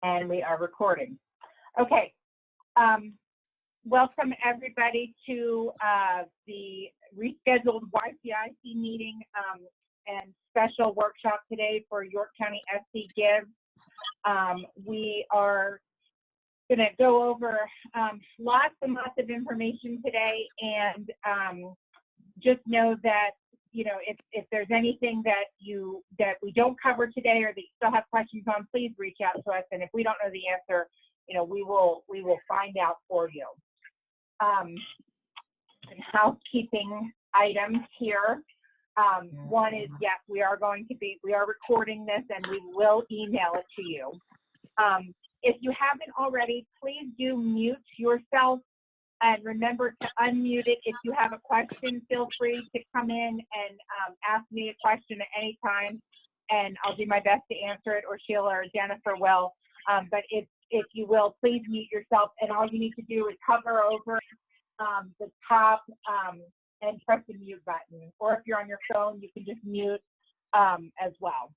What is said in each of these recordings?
And we are recording. Okay. Welcome everybody to the rescheduled YCIC meeting and special workshop today for York County SC Gives. We are going to go over lots and lots of information today, and just know that, you know, if there's anything that we don't cover today or that you still have questions on, please reach out to us, and if we don't know the answer, you know, we will find out for you. And housekeeping items here. One is, yes, we are recording this, and we will email it to you. If you haven't already, please do mute yourself, and remember to unmute it. If you have a question, feel free to come in and ask me a question at any time, and I'll do my best to answer it, or Sheila or Jennifer will. But if you will, please mute yourself, and all you need to do is hover over the top and press the mute button. Or if you're on your phone, you can just mute as well.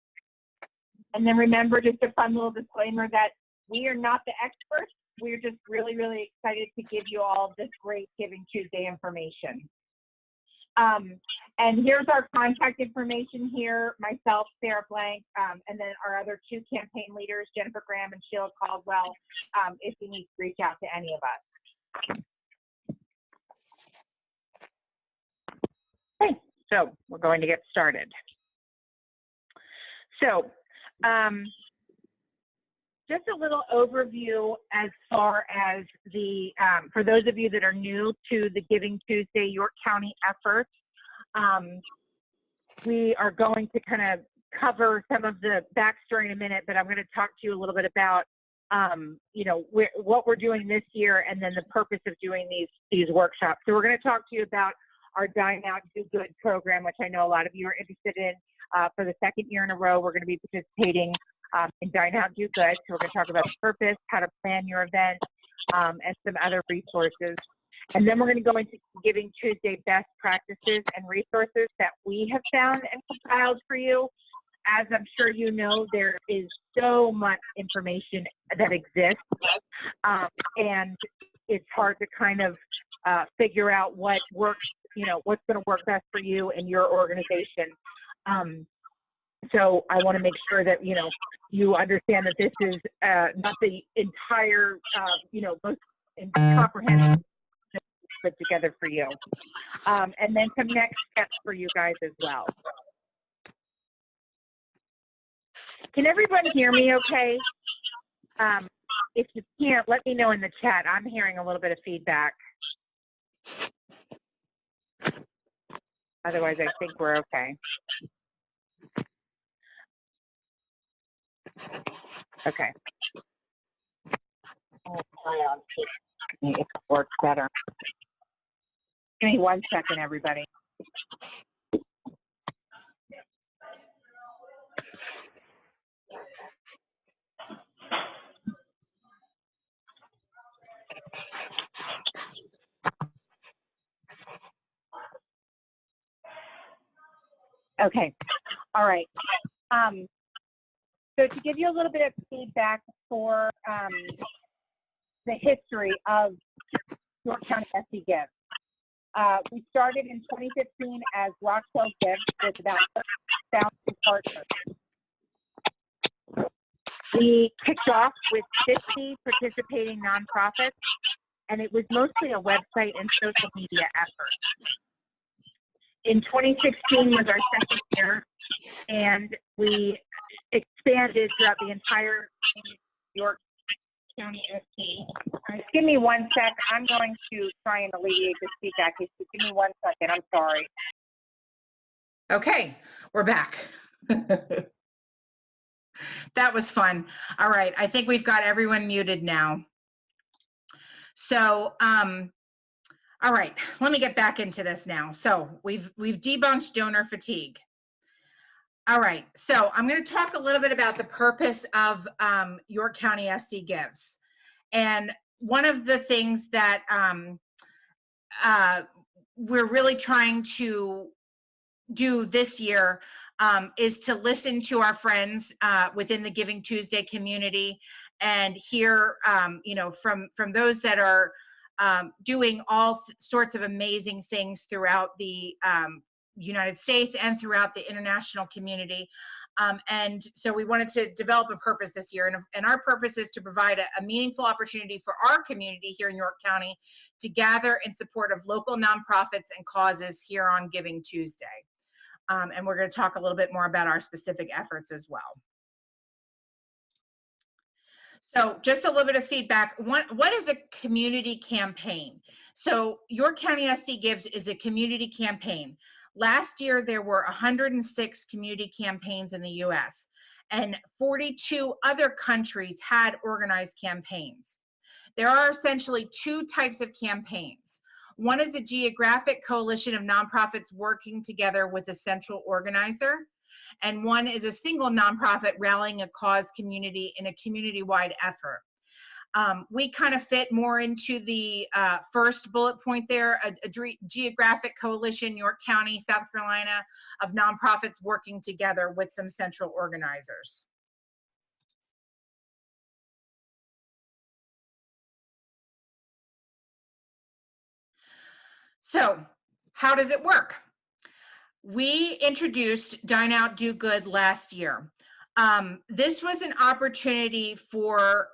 And then remember, just a fun little disclaimer, that we are not the experts. We're just really, really excited to give you all this great Giving Tuesday information. And here's our contact information here, myself, Sarah Blank, and then our other two campaign leaders, Jennifer Graham and Sheila Caldwell, if you need to reach out to any of us. Okay, so we're going to get started. So, just a little overview as far as the, for those of you that are new to the Giving Tuesday York County effort, we are going to kind of cover some of the backstory in a minute, but I'm going to talk to you a little bit about, you know, what we're doing this year, and then the purpose of doing these workshops. So we're going to talk to you about our Dine Out Do Good program, which I know a lot of you are interested in. For the second year in a row, we're going to be participating in Dine Out Do Good. So we're going to talk about the purpose, how to plan your event, and some other resources. And then we're going to go into Giving Tuesday best practices and resources that we have found and compiled for you. As I'm sure you know, there is so much information that exists, and it's hard to kind of figure out what works, you know, what's going to work best for you and your organization. So I want to make sure that, you know, you understand that this is not the entire, you know, most comprehensive put together for you. And then some next steps for you guys as well. Can everyone hear me okay? If you can't, let me know in the chat. I'm hearing a little bit of feedback. Otherwise, I think we're okay. Okay. I'll try on if it works better. Give me 1 second, everybody. Okay. All right. So to give you a little bit of feedback for the history of York County SC Gives. We started in 2015 as Rockville Gives with about 1,000 partners. We kicked off with 50 participating nonprofits, and it was mostly a website and social media effort. In 2016 was our second year, and we expanded throughout the entire York County SC. Right, give me 1 sec. I'm going to try and alleviate this feedback. Give me 1 second. I'm sorry. Okay, we're back. That was fun. All right, I think we've got everyone muted now. So, all right, let me get back into this now. So we've debunked donor fatigue. All right, so I'm going to talk a little bit about the purpose of York County SC Gives. And one of the things that we're really trying to do this year is to listen to our friends within the Giving Tuesday community and hear, you know, from those that are doing all sorts of amazing things throughout the United States and throughout the international community. And so we wanted to develop a purpose this year, and our purpose is to provide a meaningful opportunity for our community here in York County to gather in support of local nonprofits and causes here on Giving Tuesday. And we're going to talk a little bit more about our specific efforts as well. So just a little bit of feedback. What is a community campaign? So York County SC Gives is a community campaign. Last year, there were 106 community campaigns in the US, and 42 other countries had organized campaigns. There are essentially two types of campaigns. One is a geographic coalition of nonprofits working together with a central organizer, and one is a single nonprofit rallying a cause community in a community-wide effort. We kind of fit more into the first bullet point there, a geographic coalition, York County, South Carolina, of nonprofits working together with some central organizers. So how does it work? We introduced Dine Out, Do Good last year. This was an opportunity for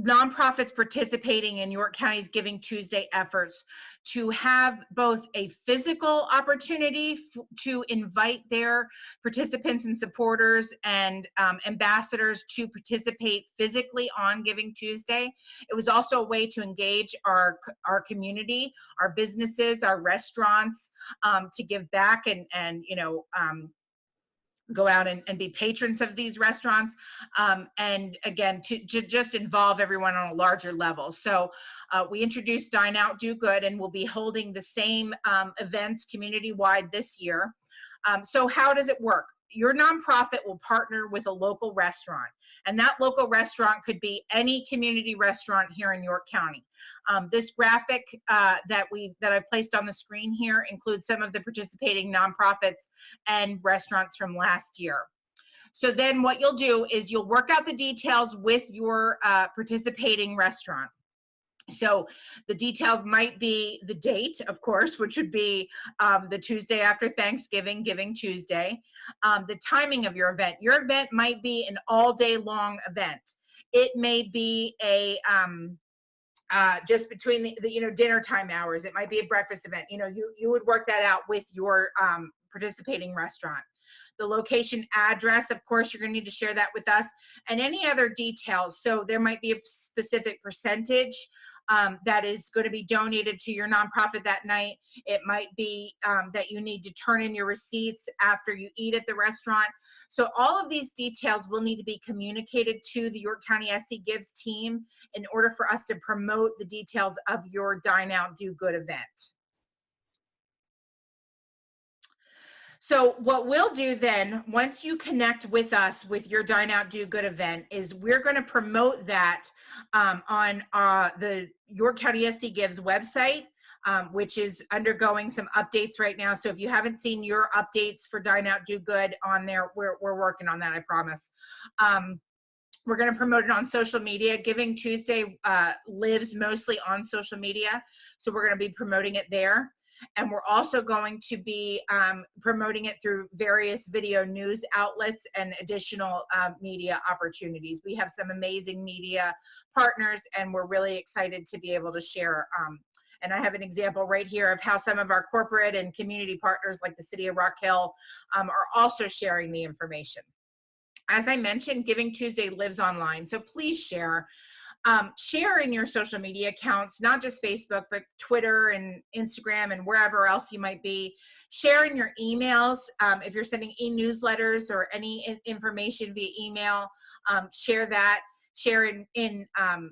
nonprofits participating in York County's Giving Tuesday efforts to have both a physical opportunity to invite their participants and supporters and ambassadors to participate physically on Giving Tuesday. It was also a way to engage our community, our businesses, our restaurants, to give back and you know, go out and be patrons of these restaurants, and again to just involve everyone on a larger level. So we introduced Dine Out, Do Good, and we'll be holding the same events community-wide this year. So how does it work? Your nonprofit will partner with a local restaurant, and that local restaurant could be any community restaurant here in York County. This graphic that I've placed on the screen here includes some of the participating nonprofits and restaurants from last year. So then what you'll do is you'll work out the details with your participating restaurant. So the details might be the date, of course, which would be the Tuesday after Thanksgiving, Giving Tuesday. The timing of your event. Your event might be an all-day long event. It may be a just between the you know, dinner time hours. It might be a breakfast event. You know, you would work that out with your participating restaurant. The location address, of course, you're going to need to share that with us, and any other details. So there might be a specific percentage that is going to be donated to your nonprofit that night. It might be that you need to turn in your receipts after you eat at the restaurant. So all of these details will need to be communicated to the York County SC Gives team in order for us to promote the details of your Dine Out, Do Good event. So what we'll do then, once you connect with us with your Dine Out, Do Good event, is we're going to promote that on the York County SC Gives website, which is undergoing some updates right now. So if you haven't seen your updates for Dine Out, Do Good on there, we're working on that, I promise. We're going to promote it on social media. Giving Tuesday lives mostly on social media, so we're going to be promoting it there. And we're also going to be promoting it through various video news outlets and additional media opportunities. We have some amazing media partners, and we're really excited to be able to share. And I have an example right here of how some of our corporate and community partners, like the City of Rock Hill, are also sharing the information. As I mentioned, Giving Tuesday lives online, so please share. Share in your social media accounts, not just Facebook, but Twitter and Instagram and wherever else you might be. Share in your emails. If you're sending e-newsletters or any information via email, share that. Share in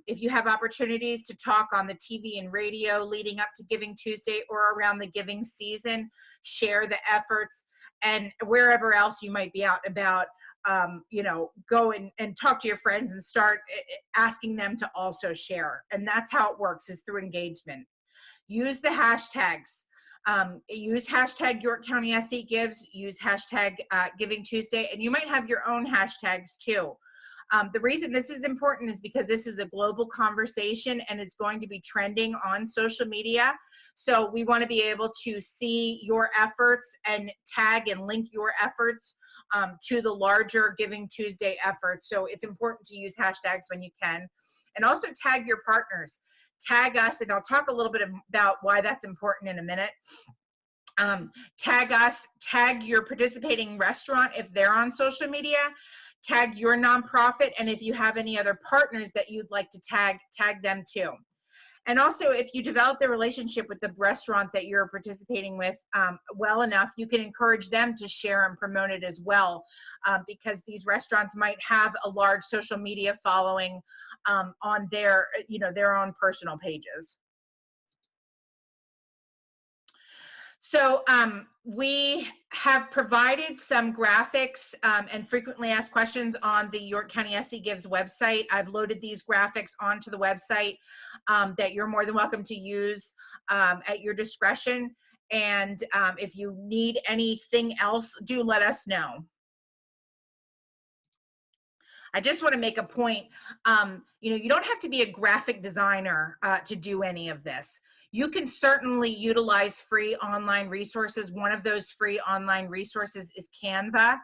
if you have opportunities to talk on the TV and radio leading up to Giving Tuesday or around the giving season, share the efforts. And wherever else you might be out and about, you know, go and talk to your friends and start asking them to also share. And that's how it works, is through engagement. Use the hashtags. Use hashtag York County SC Gives, use hashtag Giving Tuesday, and you might have your own hashtags too. The reason this is important is because this is a global conversation and it's going to be trending on social media. So we want to be able to see your efforts and tag and link your efforts to the larger Giving Tuesday efforts. So it's important to use hashtags when you can. And also tag your partners. Tag us, and I'll talk a little bit about why that's important in a minute. Tag us, tag your participating restaurant if they're on social media, tag your nonprofit, and if you have any other partners that you'd like to tag them too. And also, if you develop the relationship with the restaurant that you're participating with well enough, you can encourage them to share and promote it as well, because these restaurants might have a large social media following on their, their own personal pages. So we have provided some graphics and frequently asked questions on the York County SC Gives website. I've loaded these graphics onto the website that you're more than welcome to use at your discretion. And if you need anything else, do let us know. I just want to make a point, you don't have to be a graphic designer to do any of this. You can certainly utilize free online resources. One of those free online resources is Canva,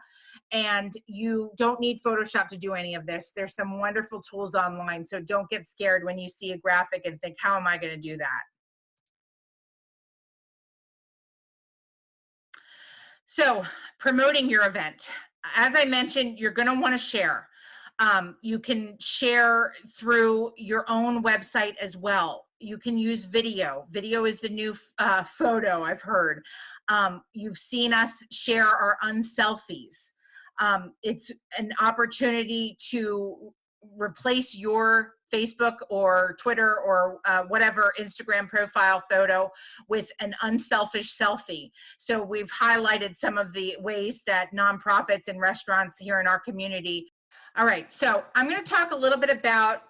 and you don't need Photoshop to do any of this. There's some wonderful tools online, so don't get scared when you see a graphic and think, how am I going to do that? So, promoting your event. As I mentioned, you're going to want to share. You can share through your own website as well. You can use video. Video is the new photo, I've heard. You've seen us share our unselfies. It's an opportunity to replace your Facebook or Twitter or whatever Instagram profile photo with an unselfish selfie. So we've highlighted some of the ways that nonprofits and restaurants here in our community. All right, so I'm going to talk a little bit about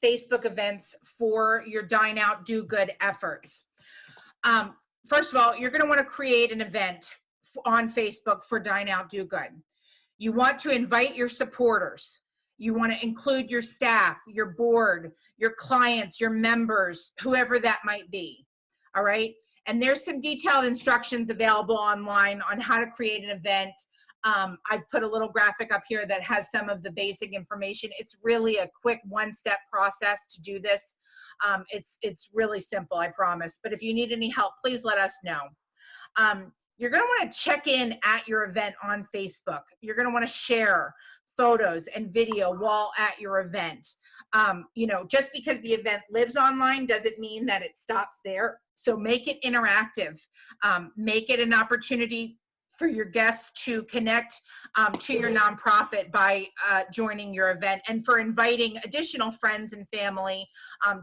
Facebook events for your Dine Out, Do Good efforts. First of all, you're going to want to create an event on Facebook for Dine Out, Do Good. You want to invite your supporters. You want to include your staff, your board, your clients, your members, whoever that might be. All right, and there's some detailed instructions available online on how to create an event. I've put a little graphic up here that has some of the basic information. It's really a quick one-step process to do this. It's really simple, I promise. But if you need any help, please let us know. You're going to want to check in at your event on Facebook. You're going to want to share photos and video while at your event. Just because the event lives online doesn't mean that it stops there. So make it interactive. Make it an opportunity for your guests to connect to your nonprofit by joining your event, and for inviting additional friends and family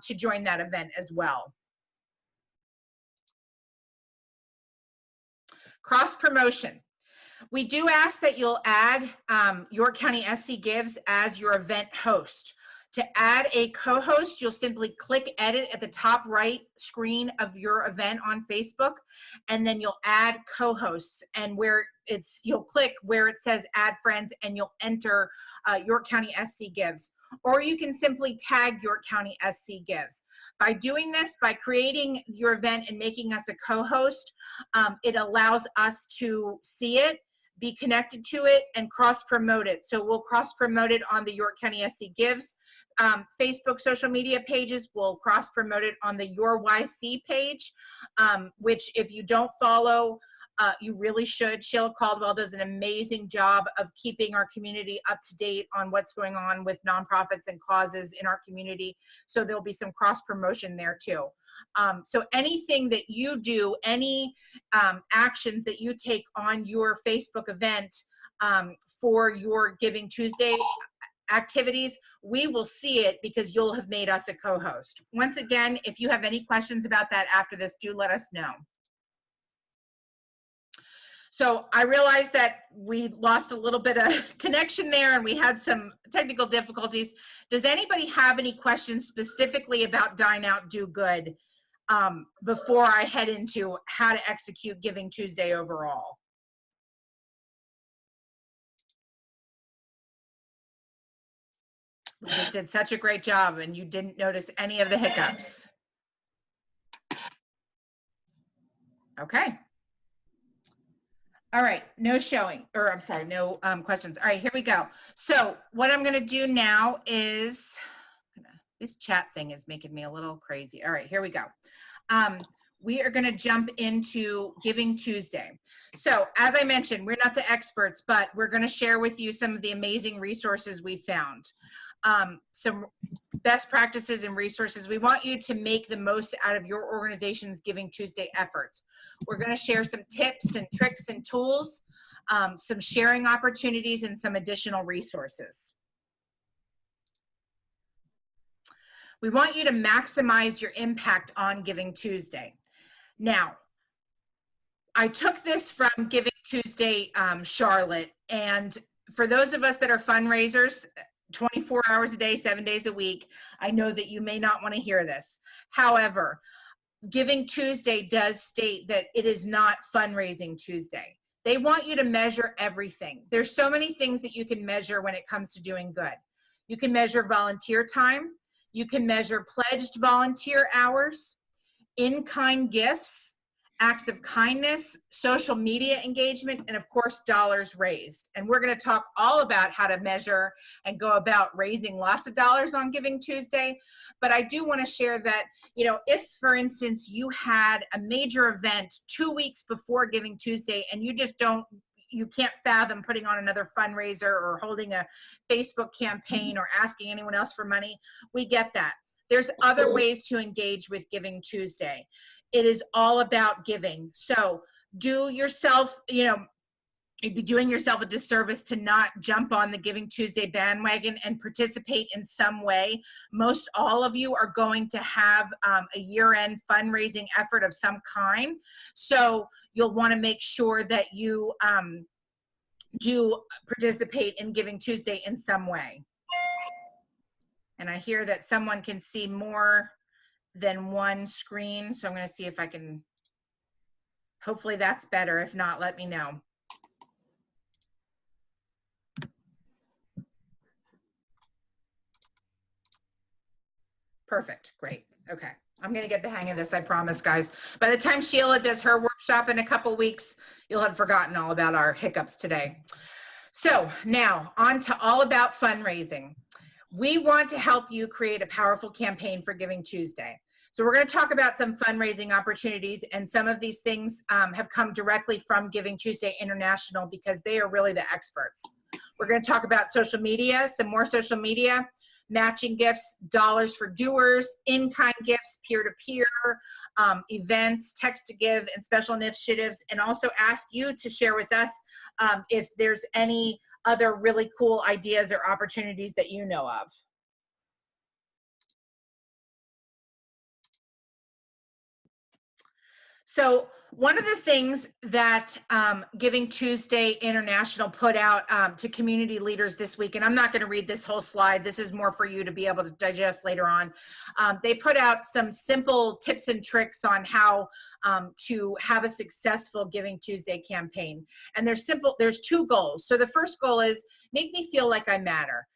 to join that event as well. Cross promotion. We do ask that you'll add York County SC Gives as your event host. To add a co-host, you'll simply click edit at the top right screen of your event on Facebook, and then you'll add co-hosts, and you'll click where it says add friends, and you'll enter York County SC Gives. Or you can simply tag York County SC Gives. By doing this, by creating your event and making us a co-host, it allows us to see it, be connected to it, and cross-promote it. So we'll cross-promote it on the York County SC Gives Facebook social media pages. We'll cross-promote it on the Your YC page, which if you don't follow, you really should. Sheila Caldwell does an amazing job of keeping our community up to date on what's going on with nonprofits and causes in our community. So there'll be some cross-promotion there too. So anything that you do, any actions that you take on your Facebook event for your Giving Tuesday activities, we will see it because you'll have made us a co-host. Once again, if you have any questions about that after this, do let us know. So I realized that we lost a little bit of connection there and we had some technical difficulties. Does anybody have any questions specifically about Dine Out, Do Good before I head into how to execute Giving Tuesday overall. We just did such a great job and you didn't notice any of the hiccups. Okay. All right, no showing, or I'm sorry, no questions. All right, here we go. So what I'm gonna do now is, this chat thing is making me a little crazy. All right, here we go. We are gonna jump into Giving Tuesday. So as I mentioned, we're not the experts, but we're gonna share with you some of the amazing resources we found. Some best practices and resources. We want you to make the most out of your organization's Giving Tuesday efforts. We're going to share some tips and tricks and tools, some sharing opportunities, and some additional resources. We want you to maximize your impact on Giving Tuesday. Now, I took this from Giving Tuesday Charlotte, and for those of us that are fundraisers, 24 hours a day, 7 days a week, I know that you may not want to hear this. However, Giving Tuesday does state that it is not Fundraising Tuesday. They want you to measure everything. There's so many things that you can measure when it comes to doing good. You can measure volunteer time. You can measure pledged volunteer hours, in-kind gifts, acts of kindness, social media engagement, and of course, dollars raised. And we're going to talk all about how to measure and go about raising lots of dollars on Giving Tuesday. But I do want to share that, you know, if, for instance, you had a major event 2 weeks before Giving Tuesday and you just you can't fathom putting on another fundraiser or holding a Facebook campaign or asking anyone else for money, we get that. There's other ways to engage with Giving Tuesday. It is all about giving. So do yourself, you know, you'd be doing yourself a disservice to not jump on the Giving Tuesday bandwagon and participate in some way. Most all of you are going to have a year-end fundraising effort of some kind. So you'll want to make sure that you do participate in Giving Tuesday in some way. And I hear that someone can see more than one screen. So I'm going to see if I can, hopefully that's better. If not, let me know. Perfect. Great. Okay. I'm going to get the hang of this. I promise, guys. By the time Sheila does her workshop in a couple weeks, you'll have forgotten all about our hiccups today. So now on to all about fundraising. We want to help you create a powerful campaign for Giving Tuesday. So we're going to talk about some fundraising opportunities, and some of these things have come directly from Giving Tuesday International because they are really the experts. We're going to talk about social media, some more social media, matching gifts, dollars for doers, in-kind gifts, peer-to-peer, events, text to give, and special initiatives, and also ask you to share with us if there's any other really cool ideas or opportunities that you know of. So one of the things that Giving Tuesday International put out to community leaders this week, and I'm not going to read this whole slide, this is more for you to be able to digest later on. They put out some simple tips and tricks on how to have a successful Giving Tuesday campaign. And there's two goals. So the first goal is make me feel like I matter.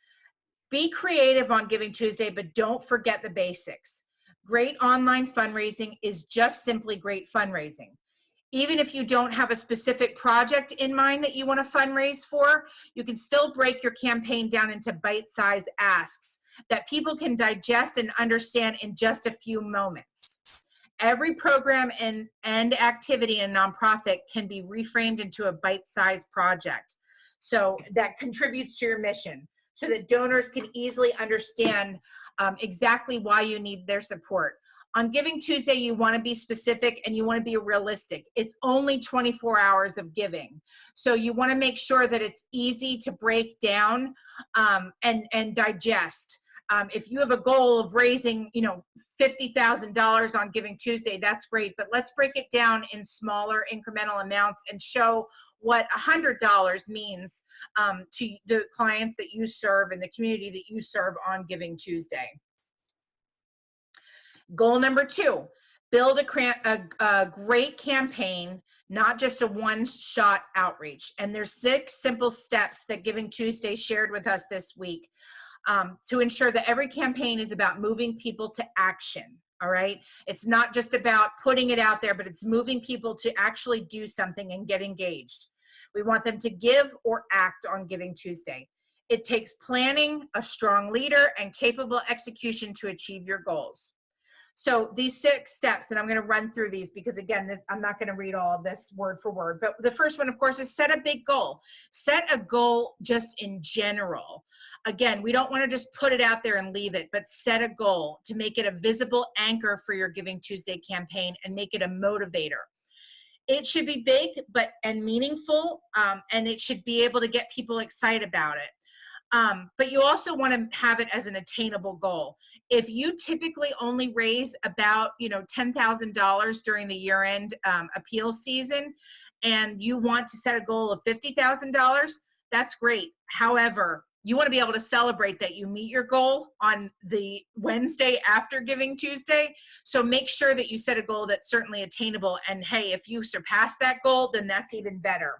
Be creative on Giving Tuesday, but don't forget the basics. Great online fundraising is just simply great fundraising. Even if you don't have a specific project in mind that you want to fundraise for, you can still break your campaign down into bite-sized asks that people can digest and understand in just a few moments. Every program and activity in a nonprofit can be reframed into a bite-sized project, so that contributes to your mission, so that donors can easily understand exactly why you need their support. On Giving Tuesday, you want to be specific and you want to be realistic. It's only 24 hours of giving. So you want to make sure that it's easy to break down and digest. If you have a goal of raising, you know, $50,000 on Giving Tuesday, that's great, but let's break it down in smaller incremental amounts and show what $100 means to the clients that you serve and the community that you serve on Giving Tuesday. Goal number 2, Build a great campaign, not just a one-shot outreach. And there's 6 simple steps that Giving Tuesday shared with us this week to ensure that every campaign is about moving people to action. All right. It's not just about putting it out there, but it's moving people to actually do something and get engaged. We want them to give or act on Giving Tuesday. It takes planning, a strong leader, and capable execution to achieve your goals. So these 6 steps, and I'm going to run through these because, again, I'm not going to read all of this word for word, but the first one, of course, is set a big goal. Set a goal just in general. Again, we don't want to just put it out there and leave it, but set a goal to make it a visible anchor for your Giving Tuesday campaign and make it a motivator. It should be big and meaningful, and it should be able to get people excited about it. But you also want to have it as an attainable goal. If you typically only raise about, $10,000 during the year-end appeal season, and you want to set a goal of $50,000, that's great. However, you want to be able to celebrate that you meet your goal on the Wednesday after Giving Tuesday. So make sure that you set a goal that's certainly attainable. And hey, if you surpass that goal, then that's even better.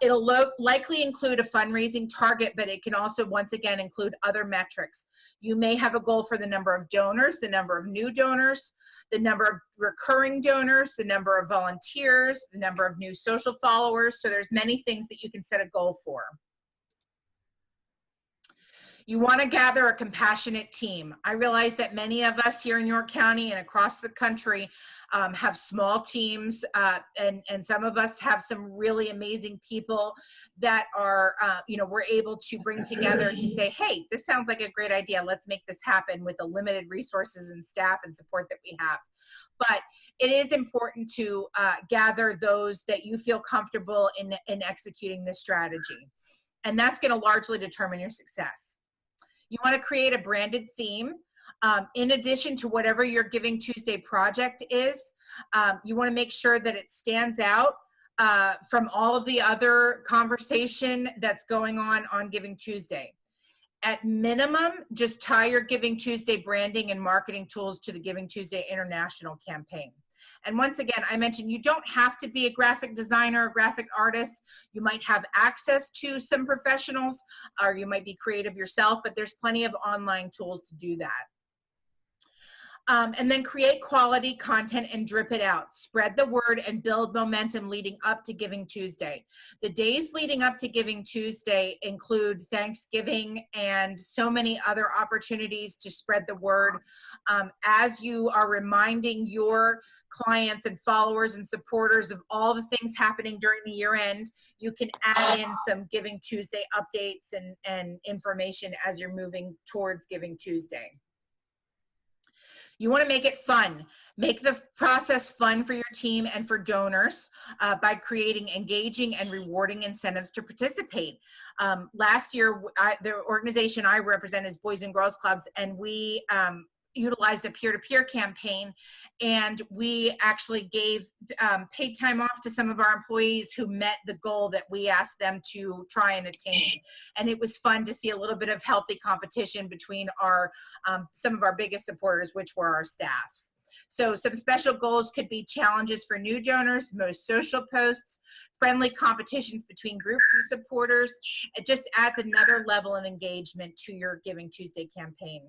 It'll likely include a fundraising target, but it can also, once again, include other metrics. You may have a goal for the number of donors, the number of new donors, the number of recurring donors, the number of volunteers, the number of new social followers. So there's many things that you can set a goal for. You want to gather a compassionate team. I realize that many of us here in York County and across the country have small teams, and some of us have some really amazing people that are, we're able to bring together to say, hey, this sounds like a great idea. Let's make this happen with the limited resources and staff and support that we have. But it is important to gather those that you feel comfortable in executing this strategy. And that's going to largely determine your success. You want to create a branded theme. In addition to whatever your Giving Tuesday project is, you want to make sure that it stands out from all of the other conversation that's going on Giving Tuesday. At minimum, just tie your Giving Tuesday branding and marketing tools to the Giving Tuesday International campaign. And once again, I mentioned you don't have to be a graphic designer or graphic artist. You might have access to some professionals, or you might be creative yourself, but there's plenty of online tools to do that. And then create quality content and drip it out. Spread the word and build momentum leading up to Giving Tuesday. The days leading up to Giving Tuesday include Thanksgiving and so many other opportunities to spread the word. As you are reminding your clients and followers and supporters of all the things happening during the year end, you can add in some Giving Tuesday updates and information as you're moving towards Giving Tuesday. You want to make it fun. Make the process fun for your team and for donors by creating engaging and rewarding incentives to participate. Last year, the organization I represent is Boys and Girls Clubs, and we utilized a peer-to-peer campaign, and we actually gave paid time off to some of our employees who met the goal that we asked them to try and attain. And it was fun to see a little bit of healthy competition between our some of our biggest supporters, which were our staffs. So some special goals could be challenges for new donors, most social posts, friendly competitions between groups of supporters. It just adds another level of engagement to your Giving Tuesday campaign.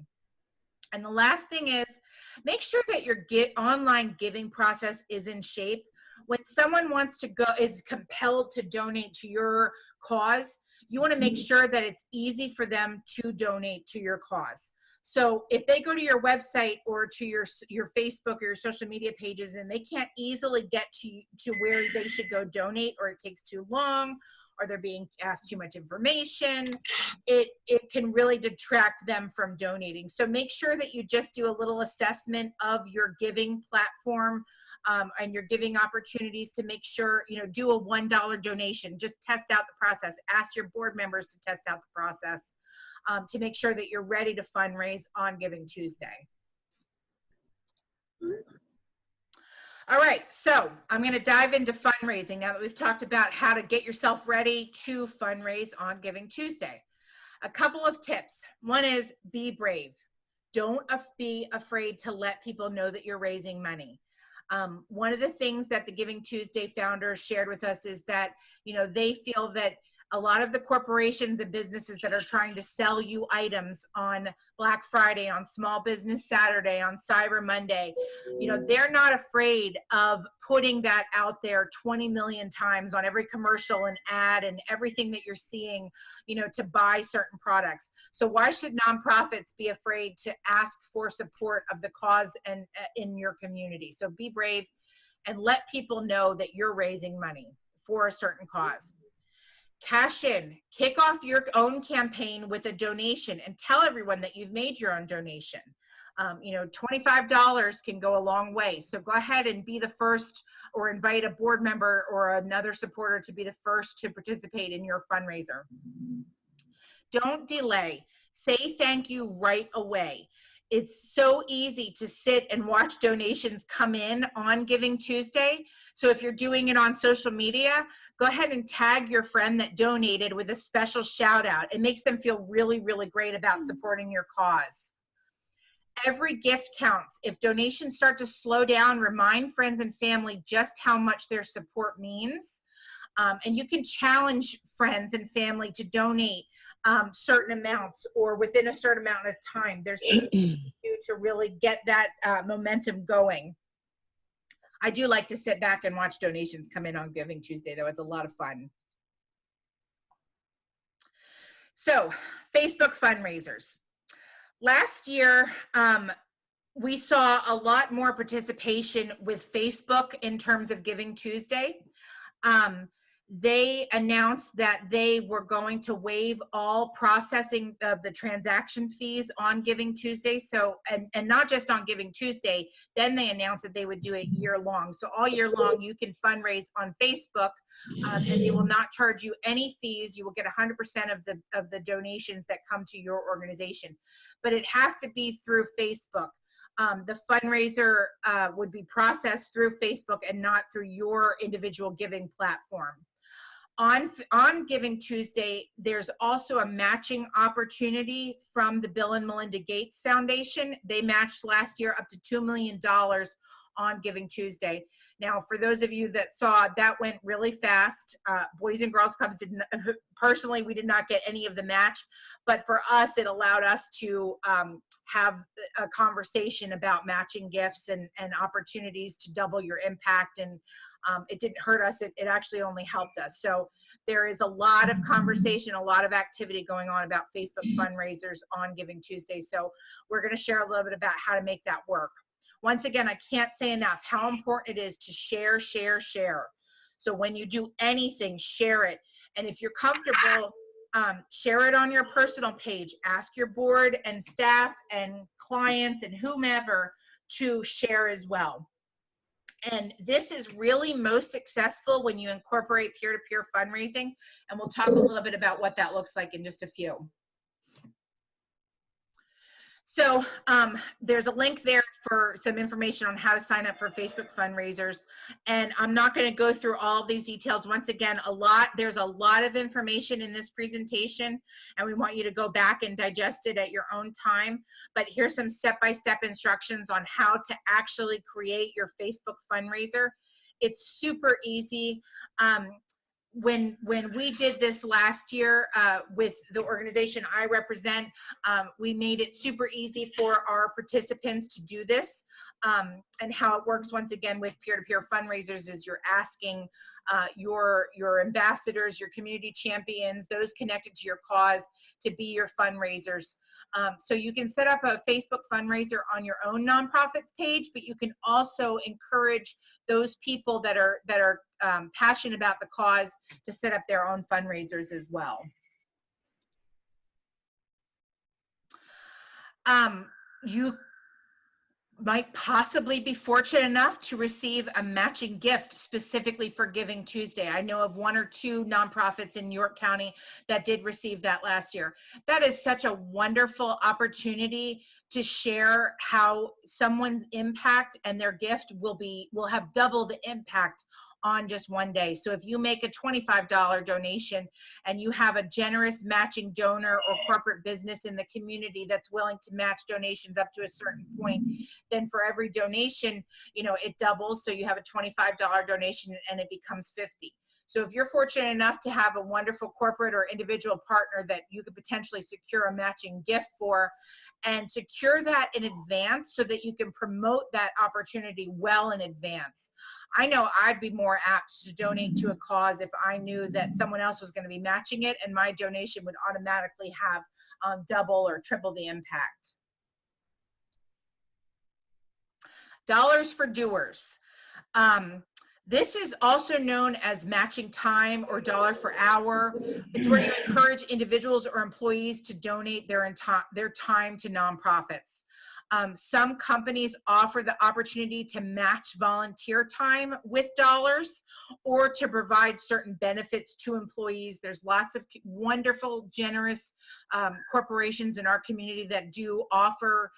And the last thing is, make sure that your online giving process is in shape. When someone wants to is compelled to donate to your cause, you want to make sure that it's easy for them to donate to your cause. So if they go to your website or to your Facebook or your social media pages and they can't easily get to where they should go donate, or it takes too long, or they're being asked too much information, it can really detract them from donating. So make sure that you just do a little assessment of your giving platform and your giving opportunities to make sure, do a $1 donation. Just test out the process. Ask your board members to test out the process to make sure that you're ready to fundraise on Giving Tuesday. All right, so I'm going to dive into fundraising now that we've talked about how to get yourself ready to fundraise on Giving Tuesday. A couple of tips. One is be brave. Don't be afraid to let people know that you're raising money. One of the things that the Giving Tuesday founders shared with us is that, you know, they feel that a lot of the corporations and businesses that are trying to sell you items on Black Friday, on Small Business Saturday, on Cyber Monday, you know, they're not afraid of putting that out there 20 million times on every commercial and ad and everything that you're seeing, you know, to buy certain products. So why should nonprofits be afraid to ask for support of the cause and in your community? So be brave and let people know that you're raising money for a certain cause. Cash in, kick off your own campaign with a donation and tell everyone that you've made your own donation. You know, $25 can go a long way. So go ahead and be the first, or invite a board member or another supporter to be the first to participate in your fundraiser. Don't delay. Say thank you right away. It's so easy to sit and watch donations come in on Giving Tuesday. So if you're doing it on social media, go ahead and tag your friend that donated with a special shout out. It makes them feel really, really great about supporting your cause. Every gift counts. If donations start to slow down, remind friends and family just how much their support means. And you can challenge friends and family to donate certain amounts or within a certain amount of time. There's things you can do to really get that momentum going. I do like to sit back and watch donations come in on Giving Tuesday, though. It's a lot of fun. So, Facebook fundraisers. Last year, we saw a lot more participation with Facebook in terms of Giving Tuesday. They announced that they were going to waive all processing of the transaction fees on Giving Tuesday. So, and not just on Giving Tuesday, then they announced that they would do it year long. So all year long, you can fundraise on Facebook, and they will not charge you any fees. You will get 100% of the donations that come to your organization. But it has to be through Facebook. The fundraiser would be processed through Facebook and not through your individual giving platform. On Giving Tuesday, there's also a matching opportunity from the Bill and Melinda Gates Foundation. They matched last year up to $2 million on Giving Tuesday. Now, for those of you that saw, that went really fast. Boys and Girls Clubs didn't, personally, we did not get any of the match, but for us, it allowed us to have a conversation about matching gifts and opportunities to double your impact, and it didn't hurt us. It actually only helped us. So there is a lot of conversation, a lot of activity going on about Facebook fundraisers on Giving Tuesday. So we're going to share a little bit about how to make that work. Once again, I can't say enough how important it is to share, share, share. So when you do anything, share it. And if you're comfortable, share it on your personal page. Ask your board and staff and clients and whomever to share as well. And this is really most successful when you incorporate peer-to-peer fundraising. And we'll talk a little bit about what that looks like in just a few. So there's a link there for some information on how to sign up for Facebook fundraisers. And I'm not going to go through all of these details. Once again, there's a lot of information in this presentation, and we want you to go back and digest it at your own time. But here's some step-by-step instructions on how to actually create your Facebook fundraiser. It's super easy. When we did this last year with the organization I represent, we made it super easy for our participants to do this. And how it works, once again, with peer-to-peer fundraisers is you're asking your ambassadors, your community champions, those connected to your cause, to be your fundraisers. So you can set up a Facebook fundraiser on your own nonprofit's page, but you can also encourage those people that are passionate about the cause to set up their own fundraisers as well. You might possibly be fortunate enough to receive a matching gift specifically for Giving Tuesday. I know of 1 or 2 nonprofits in York County that did receive that last year. That is such a wonderful opportunity to share how someone's impact and their gift will have double the impact on just one day. So if you make a $25 donation and you have a generous matching donor or corporate business in the community that's willing to match donations up to a certain point, then for every donation, you know, it doubles. So you have a $25 donation and it becomes 50. So if you're fortunate enough to have a wonderful corporate or individual partner that you could potentially secure a matching gift for, and secure that in advance so that you can promote that opportunity well in advance. I know I'd be more apt to donate to a cause if I knew that someone else was going to be matching it, and my donation would automatically have double or triple the impact. Dollars for doers. This is also known as matching time or dollar for hour. It's where you encourage individuals or employees to donate their time to nonprofits. Some companies offer the opportunity to match volunteer time with dollars or to provide certain benefits to employees. There's lots of wonderful, generous corporations in our community that do offer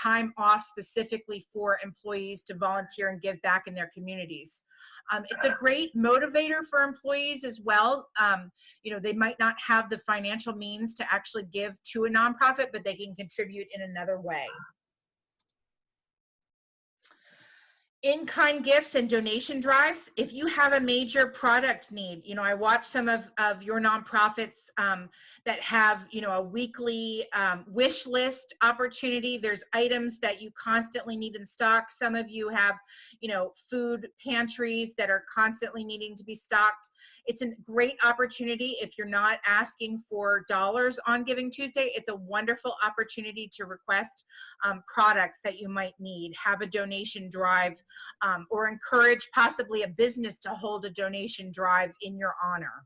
time off specifically for employees to volunteer and give back in their communities. It's a great motivator for employees as well. You know, they might not have the financial means to actually give to a nonprofit, but they can contribute in another way. In-kind gifts and donation drives. If you have a major product need, you know, I watch some of your nonprofits that have, you know, a weekly wish list opportunity. There's items that you constantly need in stock. Some of you have, you know, food pantries that are constantly needing to be stocked. It's a great opportunity if you're not asking for dollars on Giving Tuesday. It's a wonderful opportunity to request products that you might need, have a donation drive, or encourage possibly a business to hold a donation drive in your honor.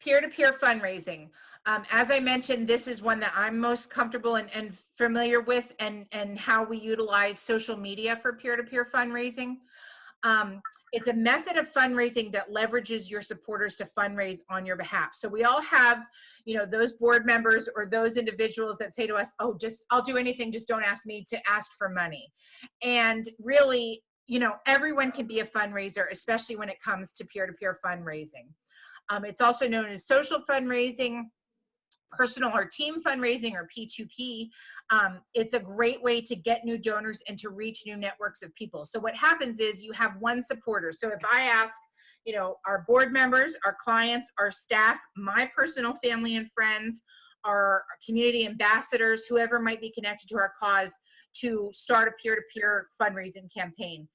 Peer-to-peer fundraising. As I mentioned, this is one that I'm most comfortable and familiar with, and how we utilize social media for peer-to-peer fundraising. It's a method of fundraising that leverages your supporters to fundraise on your behalf. So we all have, you know, those board members or those individuals that say to us, oh, just, I'll do anything, just don't ask me to ask for money. And really, you know, everyone can be a fundraiser, especially when it comes to peer-to-peer fundraising. It's also known as social fundraising, personal or team fundraising, or P2P. It's a great way to get new donors and to reach new networks of people. So what happens is you have one supporter. So if I ask, you know, our board members, our clients, our staff, my personal family and friends, our community ambassadors, whoever might be connected to our cause, to start a peer-to-peer fundraising campaign.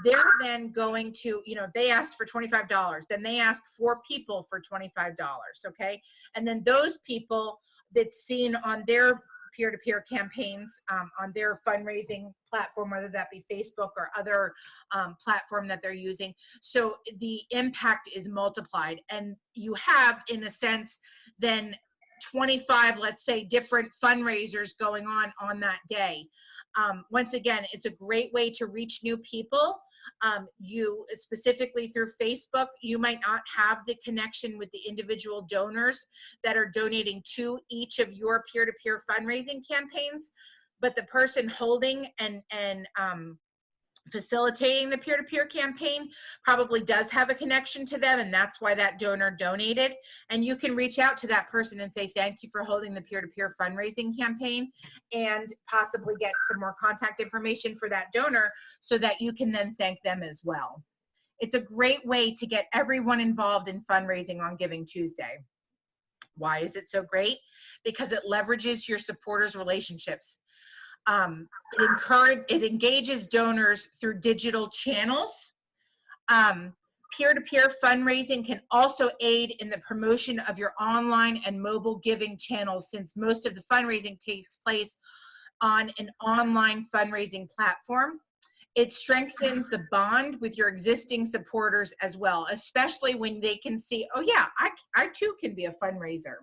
They're then going to, you know, they asked for $25, then they ask 4 people for $25, okay? And then those people that's seen on their peer-to-peer campaigns, on their fundraising platform, whether that be Facebook or other platform that they're using. So the impact is multiplied, and you have, in a sense, then 25, let's say, different fundraisers going on that day. Once again, it's a great way to reach new people. You specifically through Facebook, you might not have the connection with the individual donors that are donating to each of your peer-to-peer fundraising campaigns, but the person holding and facilitating the peer-to-peer campaign probably does have a connection to them, and that's why that donor donated. And you can reach out to that person and say, thank you for holding the peer-to-peer fundraising campaign, and possibly get some more contact information for that donor so that you can then thank them as well. It's a great way to get everyone involved in fundraising on Giving Tuesday. Why is it so great? Because it leverages your supporters' relationships. It engages donors through digital channels. Peer-to-peer fundraising can also aid in the promotion of your online and mobile giving channels, since most of the fundraising takes place on an online fundraising platform. It strengthens the bond with your existing supporters as well, especially when they can see, oh yeah, I too can be a fundraiser.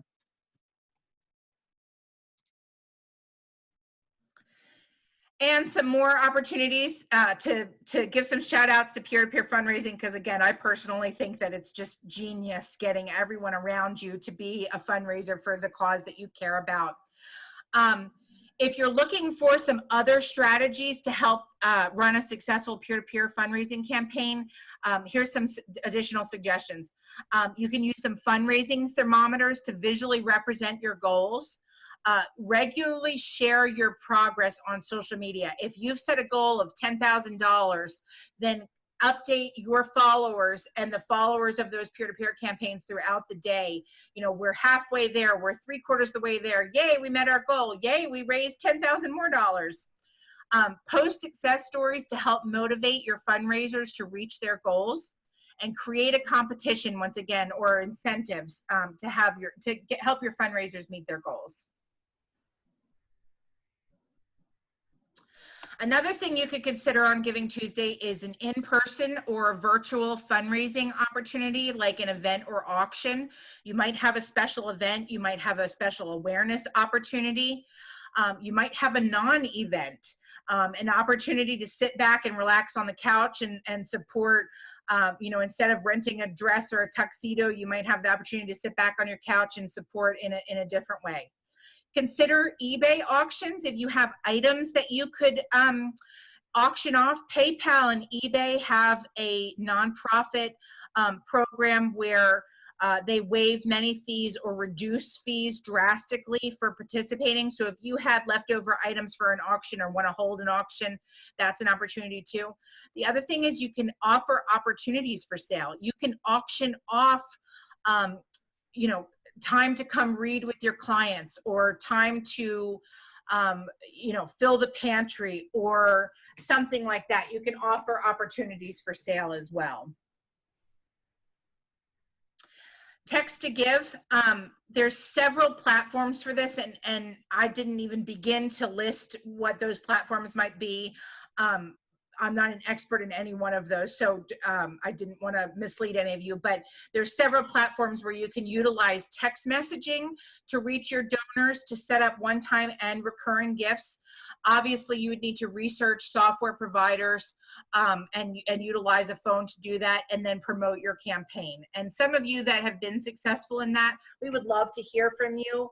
And some more opportunities to give some shout outs to peer-to-peer fundraising, because again, I personally think that it's just genius getting everyone around you to be a fundraiser for the cause that you care about. If you're looking for some other strategies to help run a successful peer-to-peer fundraising campaign, here's some additional suggestions. You can use some fundraising thermometers to visually represent your goals. Regularly share your progress on social media. If you've set a goal of $10,000, then update your followers and the followers of those peer-to-peer campaigns throughout the day. You know, we're halfway there, we're 3/4 of the way there. Yay, we met our goal. Yay, we raised $10,000 more dollars. Post success stories to help motivate your fundraisers to reach their goals, and create a competition once again, or incentives to help your fundraisers meet their goals. Another thing you could consider on Giving Tuesday is an in-person or a virtual fundraising opportunity, like an event or auction. You might have a special event, you might have a special awareness opportunity, you might have a non-event, an opportunity to sit back and relax on the couch and support, you know, instead of renting a dress or a tuxedo, you might have the opportunity to sit back on your couch and support in a different way. Consider eBay auctions if you have items that you could auction off. PayPal and eBay have a nonprofit program where they waive many fees or reduce fees drastically for participating. So if you had leftover items for an auction or want to hold an auction, that's an opportunity too. The other thing is you can offer opportunities for sale. You can auction off, you know, time to come read with your clients, or time to, you know, fill the pantry or something like that. You can offer opportunities for sale as well. Text to give, there's several platforms for this, and I didn't even begin to list what those platforms might be. I'm not an expert in any one of those, so I didn't want to mislead any of you, but there's several platforms where you can utilize text messaging to reach your donors to set up one-time and recurring gifts. Obviously, you would need to research software providers and utilize a phone to do that, and then promote your campaign. And some of you that have been successful in that, we would love to hear from you.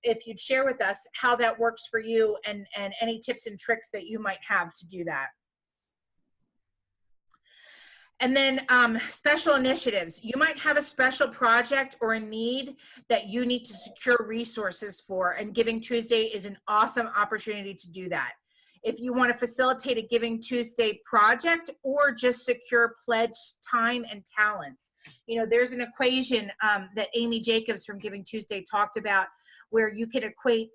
If you'd share with us how that works for you, and any tips and tricks that you might have to do that. And then special initiatives. You might have a special project or a need that you need to secure resources for, and Giving Tuesday is an awesome opportunity to do that. If you want to facilitate a Giving Tuesday project, or just secure pledge time and talents. You know, there's an equation that Amy Jacobs from Giving Tuesday talked about, where you can equate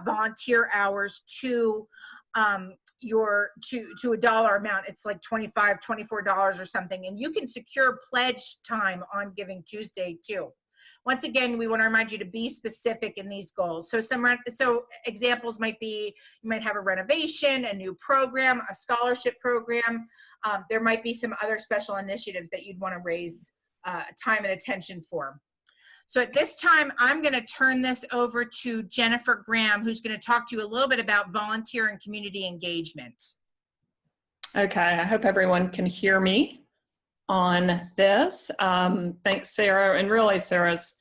volunteer hours to to a dollar amount. It's like $25, $24 or something, and you can secure pledge time on Giving Tuesday too. Once again, we want to remind you to be specific in these goals. So examples might be, you might have a renovation, a new program, a scholarship program. There might be some other special initiatives that you'd want to raise time and attention for. So at this time, I'm going to turn this over to Jennifer Graham, who's going to talk to you a little bit about volunteer and community engagement. Okay, I hope everyone can hear me on this. Thanks, Sarah. And really, Sarah's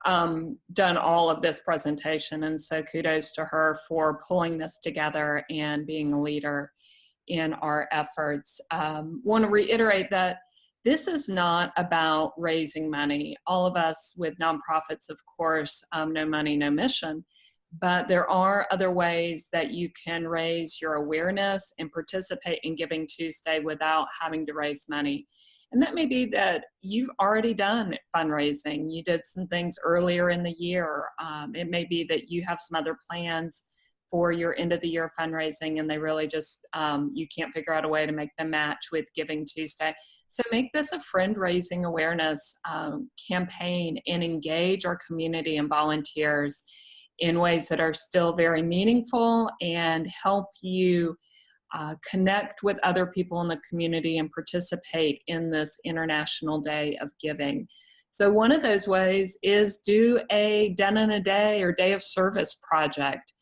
done all of this presentation, and so kudos to her for pulling this together and being a leader in our efforts. Want to reiterate that this is not about raising money. All of us with nonprofits, of course, no money, no mission, but there are other ways that you can raise your awareness and participate in Giving Tuesday without having to raise money. And that may be that you've already done fundraising. You did some things earlier in the year. It may be that you have some other plans for your end of the year fundraising, and they really just, you can't figure out a way to make them match with Giving Tuesday. So make this a friend-raising awareness campaign, and engage our community and volunteers in ways that are still very meaningful and help you connect with other people in the community and participate in this International Day of Giving. So one of those ways is do a Den in a Day or Day of Service project.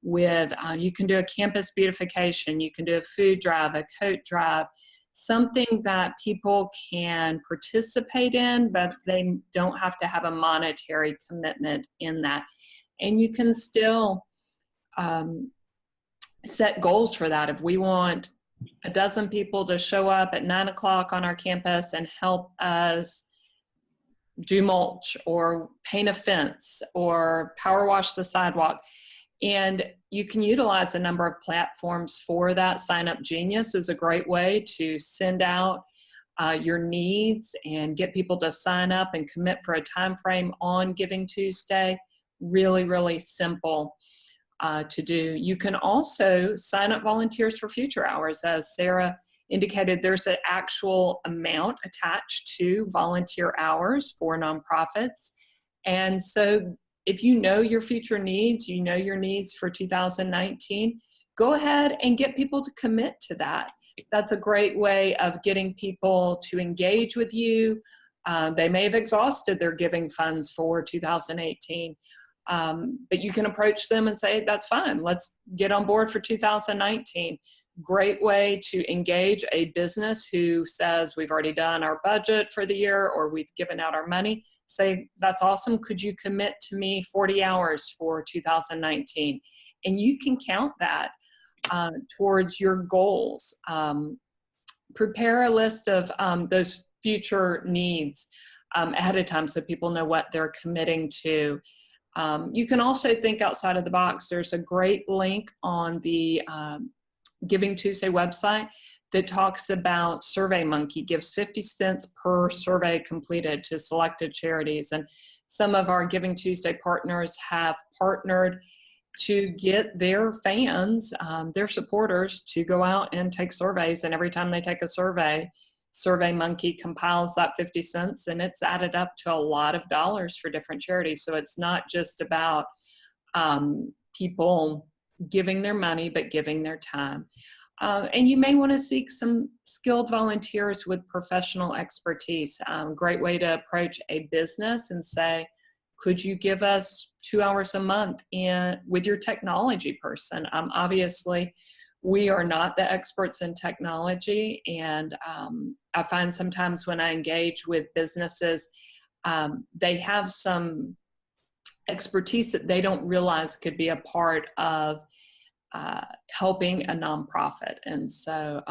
With you can do a campus beautification, you can do a food drive, a coat drive, something that people can participate in, but they don't have to have a monetary commitment in that. And you can still set goals for that. If we want a dozen people to show up at 9 o'clock on our campus and help us do mulch or paint a fence or power wash the sidewalk, and you can utilize a number of platforms for that. Sign Up Genius is a great way to send out your needs and get people to sign up and commit for a time frame on Giving Tuesday. Really, really simple to do. You can also sign up volunteers for future hours. As Sarah indicated, there's an actual amount attached to volunteer hours for nonprofits. And so if you know your future needs, you know your needs for 2019, go ahead and get people to commit to that. That's a great way of getting people to engage with you. They may have exhausted their giving funds for 2018, but you can approach them and say, that's fine, let's get on board for 2019. Great way to engage a business who says, we've already done our budget for the year, or we've given out our money. Say, that's awesome, could you commit to me 40 hours for 2019? And you can count that towards your goals. Prepare a list of those future needs ahead of time so people know what they're committing to. You can also think outside of the box. There's a great link on the Giving Tuesday website that talks about SurveyMonkey, gives 50 cents per survey completed to selected charities. And some of our Giving Tuesday partners have partnered to get their fans, their supporters, to go out and take surveys. And every time they take a survey, SurveyMonkey compiles that 50 cents, and it's added up to a lot of dollars for different charities. So it's not just about people giving their money, but giving their time. And you may want to seek some skilled volunteers with professional expertise. Great way to approach a business and say, could you give us 2 hours a month with your technology person? Obviously, we are not the experts in technology, and I find sometimes when I engage with businesses, they have some expertise that they don't realize could be a part of helping a nonprofit. And so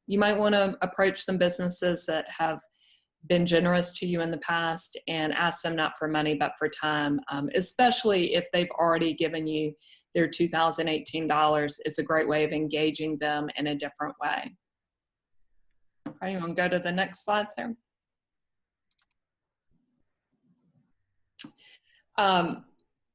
you might want to approach some businesses that have been generous to you in the past and ask them not for money but for time, especially if they've already given you their 2018 dollars. It's a great way of engaging them in a different way. Okay, you want to go to the next slide, Sarah?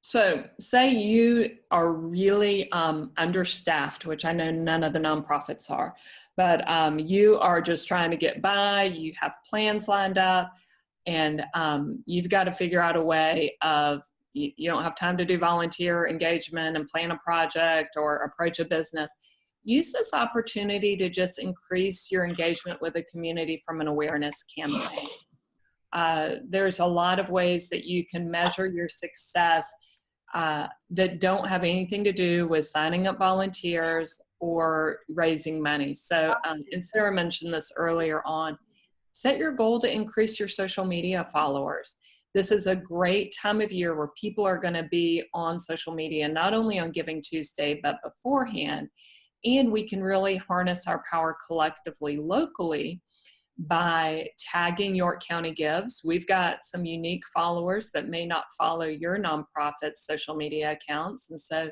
So say you are really understaffed, which I know none of the nonprofits are, but you are just trying to get by, you have plans lined up, and you've got to figure out a way of, you don't have time to do volunteer engagement and plan a project or approach a business. Use this opportunity to just increase your engagement with the community from an awareness campaign. There's a lot of ways that you can measure your success that don't have anything to do with signing up volunteers or raising money. So, and Sarah mentioned this earlier on, set your goal to increase your social media followers. This is a great time of year where people are going to be on social media, not only on Giving Tuesday, but beforehand. And we can really harness our power collectively, locally, by tagging York County Gives. We've got some unique followers that may not follow your nonprofit's social media accounts. And so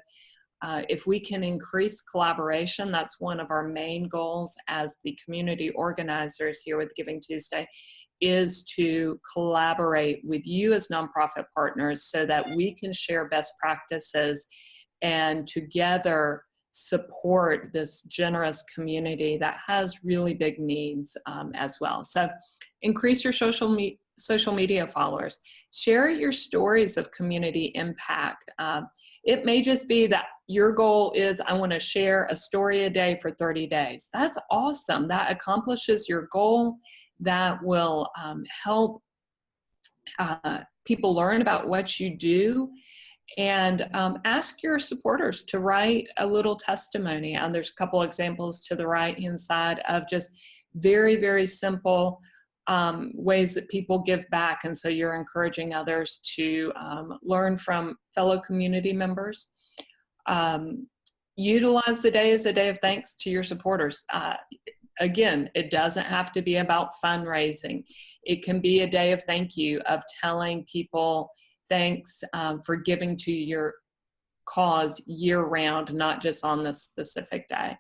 if we can increase collaboration, that's one of our main goals as the community organizers here with Giving Tuesday, is to collaborate with you as nonprofit partners so that we can share best practices and together support this generous community that has really big needs as well. So increase your social media followers. Share your stories of community impact. It may just be that your goal is, I want to share a story a day for 30 days. That's awesome. That accomplishes your goal. That will help people learn about what you do. And ask your supporters to write a little testimony. And there's a couple examples to the right-hand side of just very, very simple ways that people give back. And so you're encouraging others to learn from fellow community members. Utilize the day as a day of thanks to your supporters. Again, it doesn't have to be about fundraising. It can be a day of thank you, of telling people thanks for giving to your cause year round, not just on this specific day.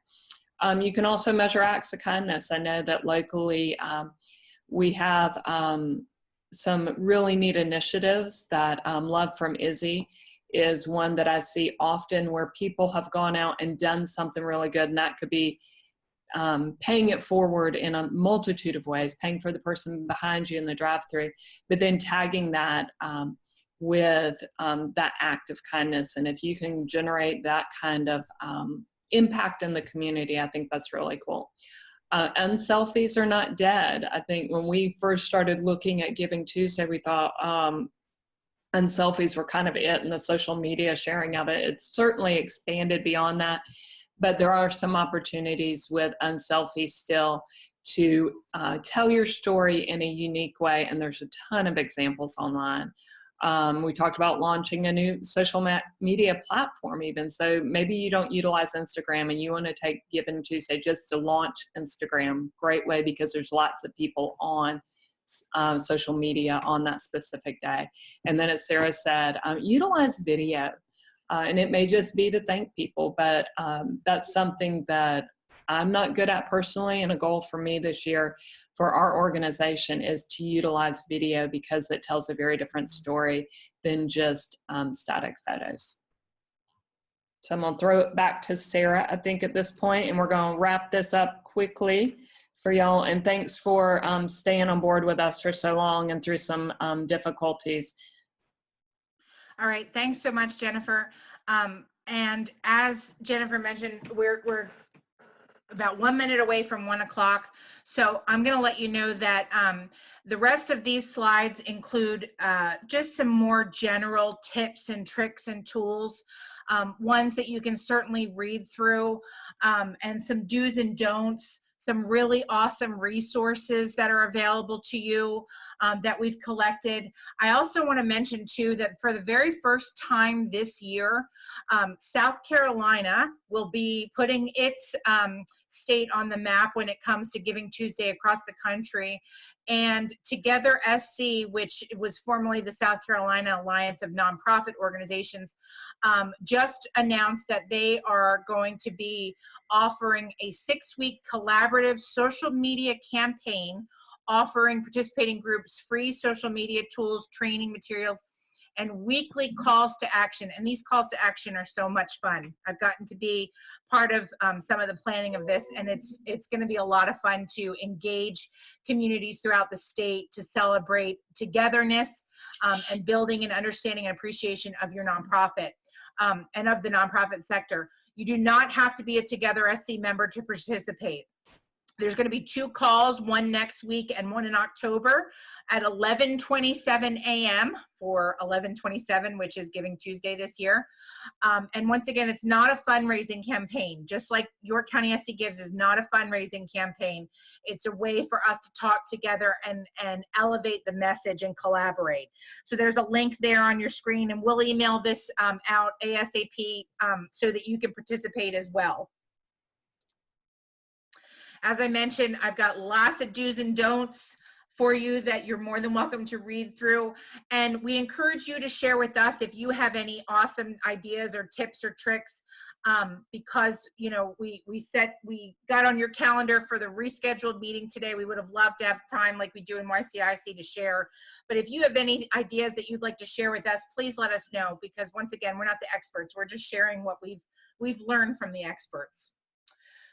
You can also measure acts of kindness. I know that locally we have some really neat initiatives that Love from Izzy is one that I see often, where people have gone out and done something really good, and that could be paying it forward in a multitude of ways, paying for the person behind you in the drive-thru, but then tagging that with that act of kindness. And if you can generate that kind of impact in the community, I think that's really cool. Unselfies are not dead. I think when we first started looking at Giving Tuesday, we thought unselfies were kind of it, and the social media sharing of it. It's certainly expanded beyond that, but there are some opportunities with unselfies still to tell your story in a unique way, and there's a ton of examples online. We talked about launching a new social media platform even. So maybe you don't utilize Instagram and you want to take Giving Tuesday just to launch Instagram. Great way, because there's lots of people on social media on that specific day. And then as Sarah said, utilize video. And it may just be to thank people, but that's something that I'm not good at personally, and a goal for me this year for our organization is to utilize video, because it tells a very different story than just static photos. So I'm gonna throw it back to Sarah, I think, at this point, and we're gonna wrap this up quickly for y'all. And thanks for staying on board with us for so long and through some difficulties. All right, thanks so much, Jennifer. And as Jennifer mentioned, we're about 1 minute away from 1 o'clock. So I'm going to let you know that the rest of these slides include just some more general tips and tricks and tools, ones that you can certainly read through, and some do's and don'ts, some really awesome resources that are available to you that we've collected. I also want to mention too that for the very first time this year, South Carolina will be putting its state on the map when it comes to Giving Tuesday across the country. And Together SC, which was formerly the South Carolina Alliance of Nonprofit Organizations, just announced that they are going to be offering a 6-week collaborative social media campaign, offering participating groups free social media tools, training materials, and weekly calls to action. And these calls to action are so much fun. I've gotten to be part of some of the planning of this, and it's going to be a lot of fun to engage communities throughout the state to celebrate togetherness and building an understanding and appreciation of your nonprofit and of the nonprofit sector. You do not have to be a Together SC member to participate. There's going to be 2 calls, one next week and one in October at 11:27 a.m. for 11/27, which is Giving Tuesday this year. And once again, it's not a fundraising campaign. Just like York County SC Gives is not a fundraising campaign. It's a way for us to talk together and elevate the message and collaborate. So there's a link there on your screen, and we'll email this out ASAP so that you can participate as well. As I mentioned, I've got lots of do's and don'ts for you that you're more than welcome to read through. And we encourage you to share with us if you have any awesome ideas or tips or tricks, because, you know, we got on your calendar for the rescheduled meeting today. We would have loved to have time like we do in YCIC to share. But if you have any ideas that you'd like to share with us, please let us know, because once again, we're not the experts. We're just sharing what we've learned from the experts.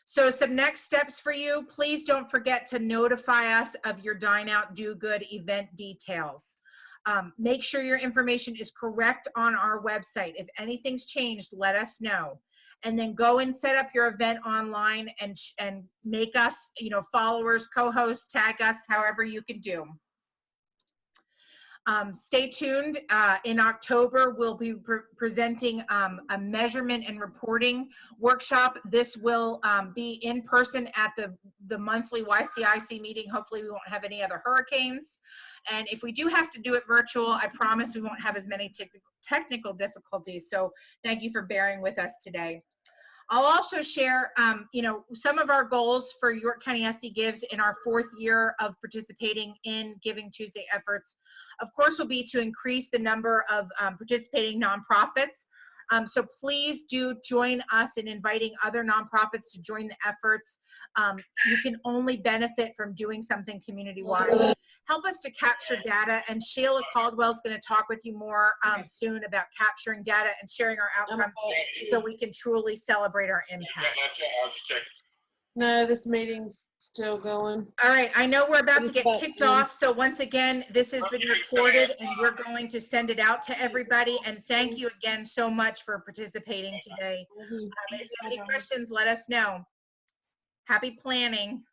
So some next steps for you, please don't forget to notify us of your Dine Out Do Good event details. Make sure your information is correct on our website. If anything's changed, let us know. And then go and set up your event online and make us, you know, followers, co-hosts, tag us, however you can do. Stay tuned. In October, we'll be presenting a measurement and reporting workshop. This will be in person at the monthly YCIC meeting. Hopefully we won't have any other hurricanes. And if we do have to do it virtual, I promise we won't have as many technical difficulties. So thank you for bearing with us today. I'll also share, some of our goals for York County SD Gives in our 4th year of participating in Giving Tuesday efforts. Of course, will be to increase the number of participating nonprofits. So please do join us in inviting other nonprofits to join the efforts. You can only benefit from doing something community-wide. Help us to capture data, and Sheila Caldwell is going to talk with you more soon about capturing data and sharing our outcomes so we can truly celebrate our impact. No, this meeting's still going. All right, I know we're about to get kicked off, so once again, this has been recorded and we're going to send it out to everybody, and thank you again so much for participating today. If you have any questions, let us know. Happy planning.